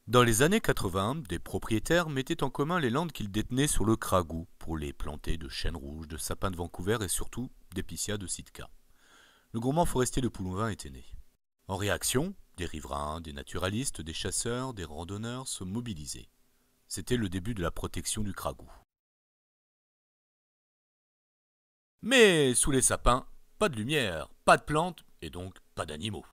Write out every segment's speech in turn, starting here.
Dans les années 80, des propriétaires mettaient en commun les landes qu'ils détenaient sur le Cragou pour les planter de chênes rouges, de sapins de Vancouver et surtout d'épicéas de Sitka. Le groupement forestier de Poulouvain était né. En réaction, des riverains, des naturalistes, des chasseurs, des randonneurs se mobilisaient. C'était le début de la protection du Cragou. Mais sous les sapins, pas de lumière, pas de plantes et donc pas d'animaux.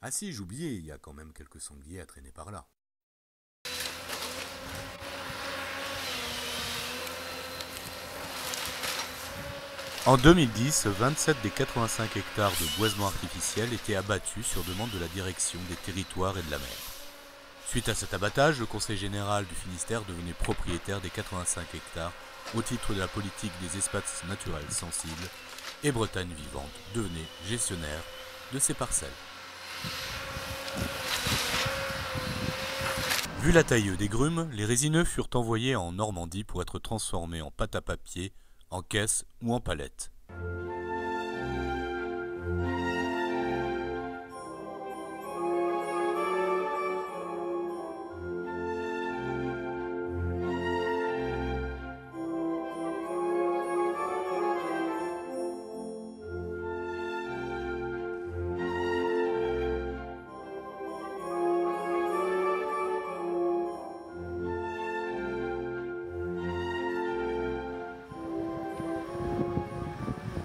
Ah si, j'oubliais, il y a quand même quelques sangliers à traîner par là. En 2010, 27 des 85 hectares de boisement artificiel étaient abattus sur demande de la direction des territoires et de la mer. Suite à cet abattage, le Conseil général du Finistère devenait propriétaire des 85 hectares au titre de la politique des espaces naturels sensibles et Bretagne vivante devenait gestionnaire de ces parcelles. Vu la taille des grumes, les résineux furent envoyés en Normandie pour être transformés en pâte à papier, en caisse ou en palette.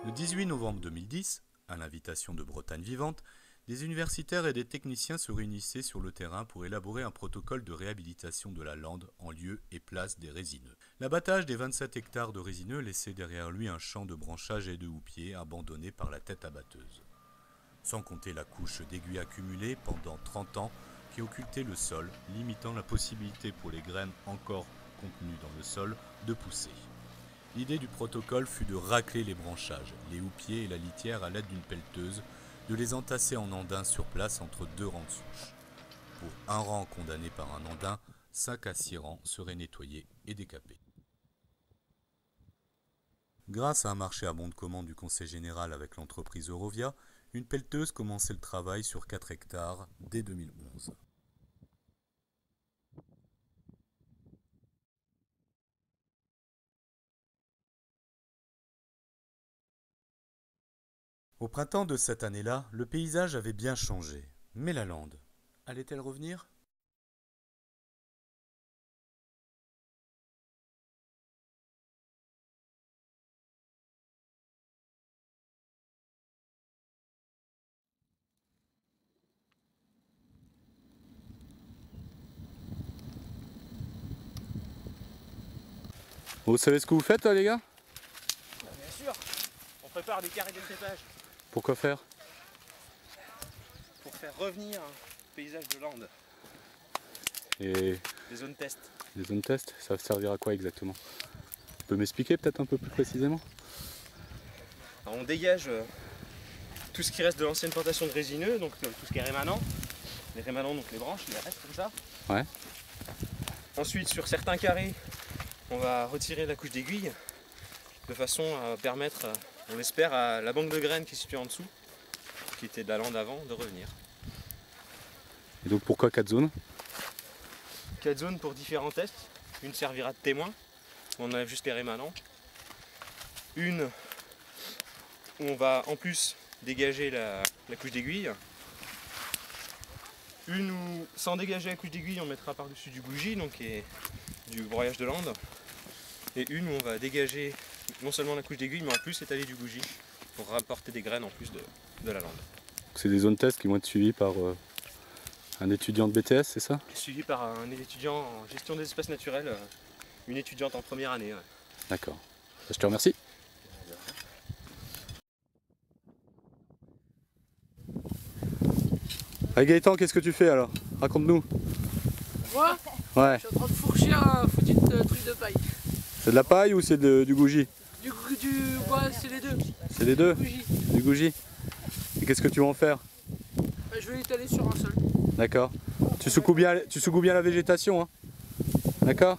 Le 18 novembre 2010, à l'invitation de Bretagne vivante, des universitaires et des techniciens se réunissaient sur le terrain pour élaborer un protocole de réhabilitation de la lande en lieu et place des résineux. L'abattage des 27 hectares de résineux laissait derrière lui un champ de branchages et de houppiers abandonné par la tête abatteuse. Sans compter la couche d'aiguilles accumulées pendant 30 ans qui occultait le sol, limitant la possibilité pour les graines encore contenues dans le sol de pousser. L'idée du protocole fut de racler les branchages, les houppiers et la litière à l'aide d'une pelleteuse, de les entasser en andins sur place entre deux rangs de souches. Pour un rang condamné par un andin, 5 à 6 rangs seraient nettoyés et décapés. Grâce à un marché à bon de commande du Conseil général avec l'entreprise Eurovia, une pelleteuse commençait le travail sur 4 hectares dès 2011. Au printemps de cette année-là, le paysage avait bien changé. Mais la lande, allait-elle revenir ? Vous savez ce que vous faites là les gars ? Bien sûr, on prépare des carrés de cépage Pourquoi faire ? pour faire revenir un paysage de lande, Et des zones test. les zones test, ça va servir à quoi exactement ? Tu peux m'expliquer peut-être un peu plus précisément ? Alors on dégage tout ce qui reste de l'ancienne plantation de résineux, donc tout ce qui est rémanent. Les rémanents, donc les branches, les restes comme ça. Ouais. Ensuite, sur certains carrés, on va retirer la couche d'aiguille de façon à permettre, on l'espère, à la banque de graines qui est située en dessous, qui était de la lande avant, de revenir. Et donc pourquoi 4 zones ? 4 zones pour différents tests. Une servira de témoin, où on enlève juste les rémanents. Une où on va en plus dégager la couche d'aiguille. Une où, sans dégager la couche d'aiguille, on mettra par-dessus du gouji, donc qui est du broyage de lande. Et une où on va dégager non seulement la couche d'aiguille, mais en plus étaler du gouji pour rapporter des graines en plus de la lande. C'est des zones test qui vont être suivies par un étudiant de BTS, c'est ça ? Suivi par un étudiant en gestion des espaces naturels, une étudiante en première année. Ouais. D'accord. Je te remercie. Ah Gaëtan, qu'est-ce que tu fais alors ? Raconte-nous. Moi, Ouais. je suis en train de fourcher un foutu de truc de paille. C'est de la paille ou c'est du gouji ? Ouais, c'est les deux. C'est les deux ? Bougie. Du gouji. Et qu'est-ce que tu vas en faire ? Je vais l'étaler sur un sol. D'accord. Tu secoues bien la végétation, hein ? D'accord ?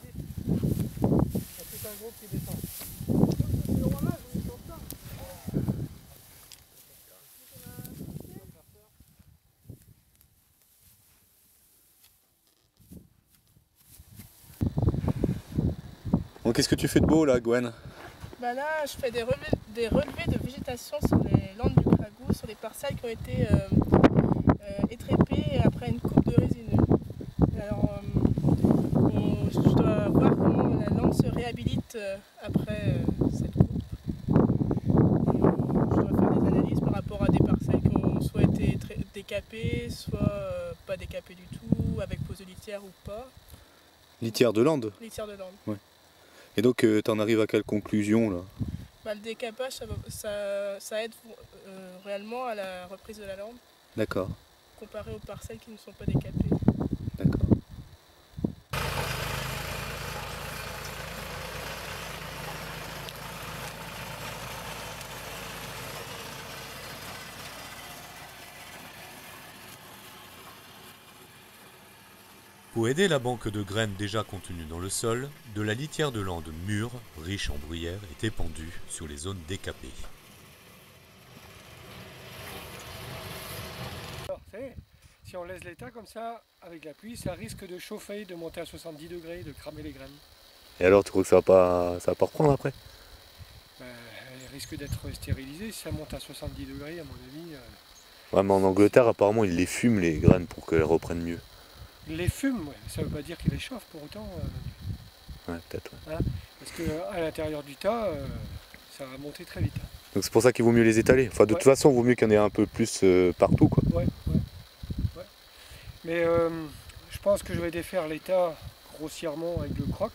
Donc qu'est-ce que tu fais de beau là, Gwen? Bah là, je fais des relevés de végétation sur les landes du Cragou, sur les parcelles qui ont été étrépées après une coupe de résineux. Alors, je dois voir comment la lande se réhabilite après cette coupe. Je dois faire des analyses par rapport à des parcelles qui ont soit été décapées, soit pas décapées du tout, avec pose de litière ou pas. Litière de lande? Litière de lande. Ouais. Et donc t'en arrives à quelle conclusion là? Bah, le décapage, ça aide réellement à la reprise de la lande, D'accord. comparé aux parcelles qui ne sont pas décapées. D'accord. Pour aider la banque de graines déjà contenue dans le sol, de la litière de lande mûre, riche en bruyère, est épandue sur les zones décapées. Alors, si on laisse l'état comme ça, avec la pluie, ça risque de chauffer, de monter à 70 degrés, de cramer les graines. Et alors tu crois que ça va pas reprendre après? Elle risque d'être stérilisée si ça monte à 70 degrés, à mon avis. Ouais, mais en Angleterre apparemment ils les fument les graines pour qu'elles reprennent mieux. Il les fume, ouais. Ça ne veut pas dire qu'il les chauffe pour autant. Ouais, peut-être. Ouais. Hein, parce qu'à l'intérieur du tas, ça va monter très vite. Donc c'est pour ça qu'il vaut mieux les étaler. Enfin de toute façon il vaut mieux qu'il y en ait un peu plus partout quoi. Ouais. Mais je pense que je vais défaire l'état grossièrement avec le croc.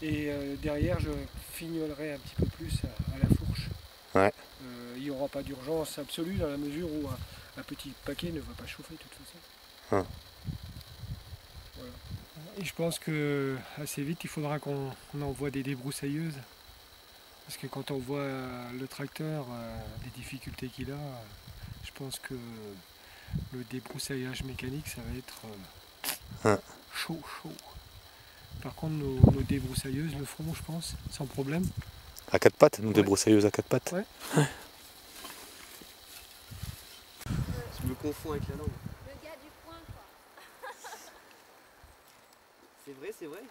Et derrière je fignolerai un petit peu plus à la fourche. Ouais. Il n'y aura pas d'urgence absolue dans la mesure où un petit paquet ne va pas chauffer de toute façon. Ah. Voilà. Et je pense que assez vite il faudra qu'on envoie des débroussailleuses. Parce que quand on voit le tracteur, les difficultés qu'il a, je pense que le débroussaillage mécanique ça va être chaud. Par contre nos débroussailleuses le feront je pense, sans problème. À quatre pattes, nos débroussailleuses à quatre pattes. Ouais. Je me confonds avec la langue. Le gars du coin, quoi. C'est vrai.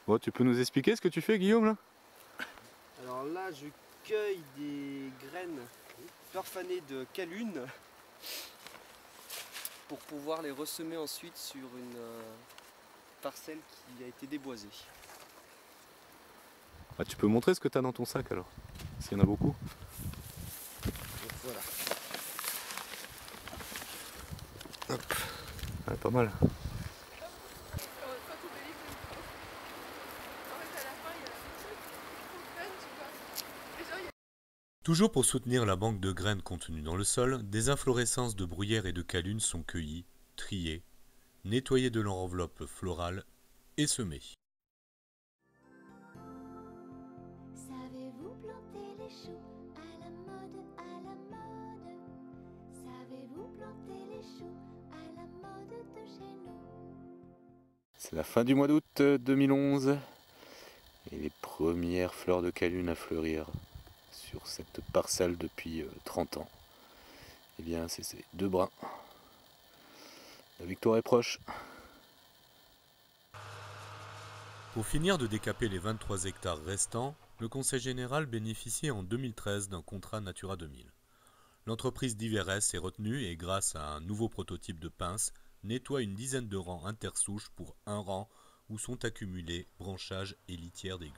Bon, tu peux nous expliquer ce que tu fais Guillaume là? Alors là, je cueille des graines parfanées de calune pour pouvoir les ressemer ensuite sur une parcelle qui a été déboisée. Ah, tu peux montrer ce que tu as dans ton sac alors? S'il y en a beaucoup. Donc voilà. Hop. Ouais, pas mal. Toujours pour soutenir la banque de graines contenue dans le sol, des inflorescences de bruyère et de calune sont cueillies, triées, nettoyées de leur enveloppe florale et semées. Savez-vous planter les choux à la mode, à la mode? Savez-vous planter les choux à la mode de chez nous? C'est la fin du mois d'août 2011 et les premières fleurs de calune à fleurir sur cette parcelle depuis 30 ans. Eh bien, c'est ces deux brins. La victoire est proche. Pour finir de décaper les 23 hectares restants, le Conseil général bénéficiait en 2013 d'un contrat Natura 2000. L'entreprise d'Iverès est retenue et grâce à un nouveau prototype de pince, nettoie une dizaine de rangs intersouches pour un rang où sont accumulés branchages et litières d'aiguilles.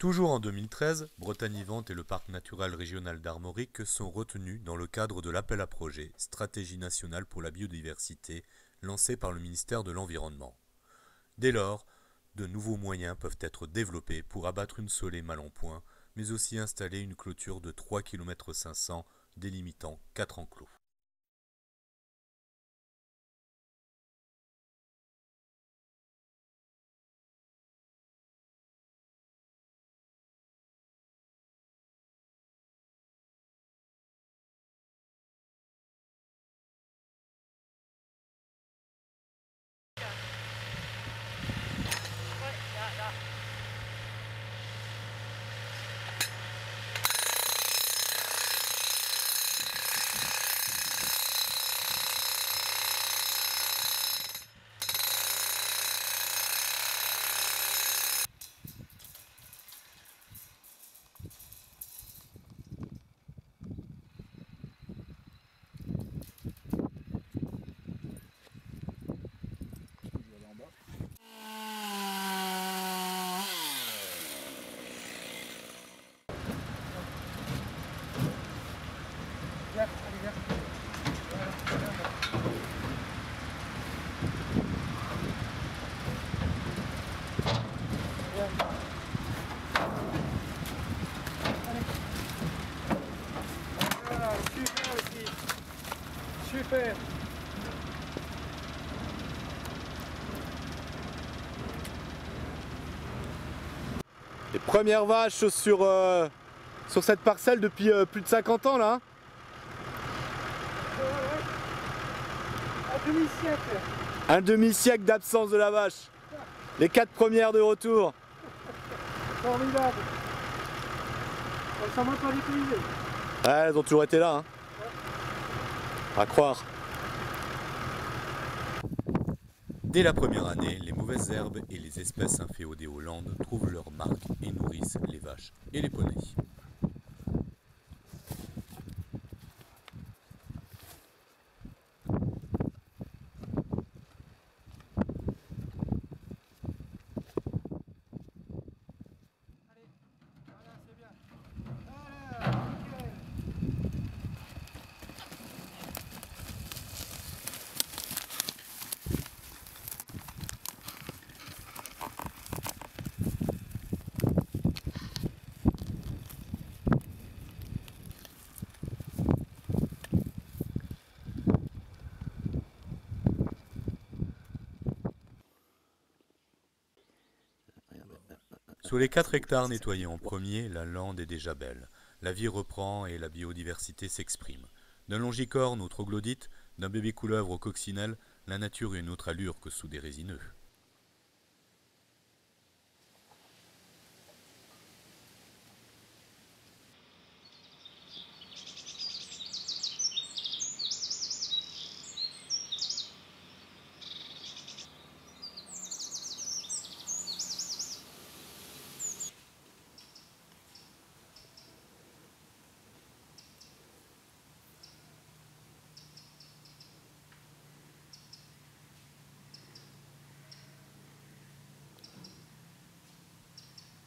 Toujours en 2013, Bretagne Vivante et le parc naturel régional d'Armorique sont retenus dans le cadre de l'appel à projet Stratégie nationale pour la biodiversité lancé par le ministère de l'Environnement. Dès lors, de nouveaux moyens peuvent être développés pour abattre une saulée mal en point, mais aussi installer une clôture de 3,5 km délimitant 4 enclos. Super. Les premières vaches sur cette parcelle depuis plus de 50 ans là. Un demi-siècle. Un demi-siècle d'absence de la vache. Les 4 premières de retour. Formidable. Elles sont même pas utilisées. Ouais, elles ont toujours été là. Hein. À croire. Dès la première année, les mauvaises herbes et les espèces inféodées aux Landes trouvent leur marque et nourrissent les vaches et les poneys. Sur les 4 hectares nettoyés en premier, la lande est déjà belle. La vie reprend et la biodiversité s'exprime. D'un longicorne au troglodyte, d'un bébé couleuvre au coccinelle, la nature a une autre allure que sous des résineux.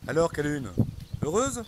Alors, Calune, heureuse ?